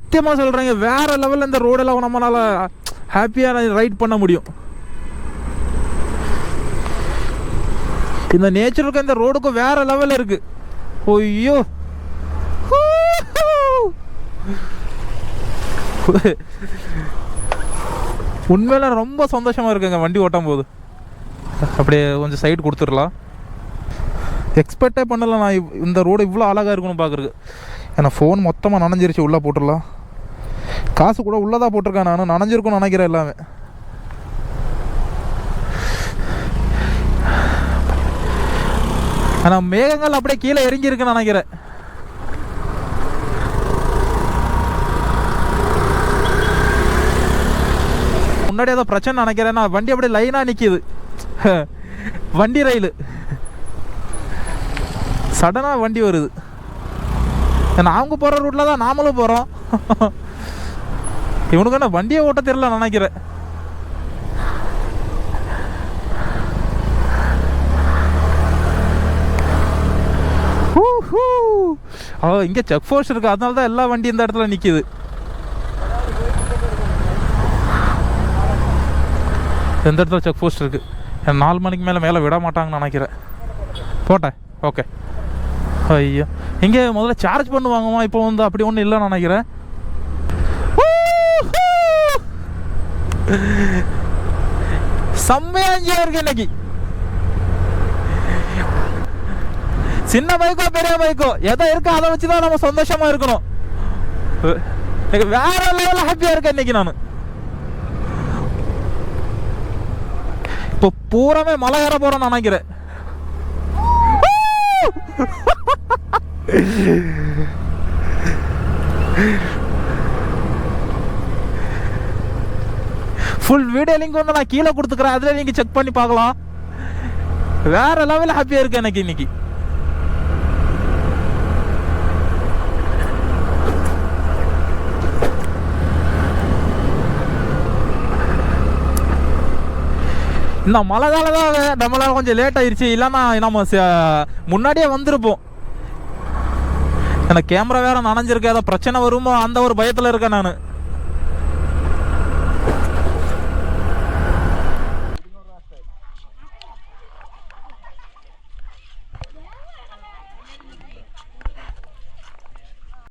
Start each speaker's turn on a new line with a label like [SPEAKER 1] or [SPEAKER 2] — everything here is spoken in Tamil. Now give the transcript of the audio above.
[SPEAKER 1] சத்தியமாக சொல்கிறேங்க, வேறு லெவலில் இந்த ரோடெல்லாம் நம்மளால் ஹாப்பியாக ரைட் பண்ண முடியும். இந்த நேச்சருக்கும் இந்த ரோடுக்கும் வேறு லெவலில் இருக்குது. ஐயோ உண்மையில ரொம்ப சந்தோஷமாக இருக்குங்க வண்டி ஓட்டும் போது. அப்படியே கொஞ்சம் சைடு கொடுத்துடலாம். எக்ஸ்பெக்டே பண்ணலை நான் இந்த ரோடு இவ்வளோ அழகாக இருக்கணும் பார்க்குறதுக்கு. ஏன்னா ஃபோன் மொத்தமாக நனைஞ்சிருச்சு, உள்ளே போட்டுடலாம். காசு கூட உள்ளதாக போட்டிருக்கேன், நான் நனைஞ்சிருக்கும்னு நினைக்கிறேன் எல்லாமே. ஆனால் மேகங்கள் அப்படியே கீழே இறங்கியிருக்குன்னு நினைக்கிறேன். முன்னாடி ஏதோ பிரச்சனை நினைக்கிறேன். நான் வண்டி அப்படியே லைனாக நிற்கிது, வண்டி ரயில் சடனாக வண்டி வருது. ஏன்னா அவங்க போகிற ரூட்டில் தான் நாமளும் போகிறோம். இவனுக்கு என்ன வண்டியை ஓட்ட தெரியல நினைக்கிறேன். இங்கே செக் போஸ்ட் இருக்குது, அதனால தான் எல்லா வண்டி இந்த இடத்துல நிற்கிது. எந்த இடத்துல செக் போஸ்ட் இருக்குது? 4 மணிக்கு மேலே விட மாட்டாங்கன்னு நினைக்கிறேன். போட்டேன், ஓகே. ஐயோ, இங்கே முதல்ல சார்ஜ் பண்ணுவாங்கம்மா, இப்போ வந்து அப்படி ஒன்றும் இல்லைன்னு நினைக்கிறேன். செம்மையாக இருக்கு இன்னைக்கு. சின்ன பைக்கோ பெரிய பைக்கோ எதோ இருக்கோ அதை வச்சு தான் நம்ம சந்தோஷமாக இருக்கணும். வேற லெவலில் ஹாப்பியாக இருக்கேன் இன்னைக்கு நான். இப்போ பூராமே மலை ஏற போறேன்னு நினைக்கிறேன். ஃபுல் வீடியோ லிங்க் வந்து நான் கீழே கொடுத்துக்கிறேன், அதில் நீங்கள் செக் பண்ணி பார்க்கலாம். வேற லெவலில் ஹாப்பியாக இருக்கு எனக்கு இன்னைக்கு. இந்த மழைதால தான் நம்மளால கொஞ்சம் லேட் ஆயிடுச்சு, இல்லைன்னா நம்ம முன்னாடியே வந்திருப்போம். எனக்கு கேமரா வேற நனைஞ்சிருக்கு, ஏதோ பிரச்சனை வருமோ அந்த ஒரு பயத்தில் இருக்கேன் நான்.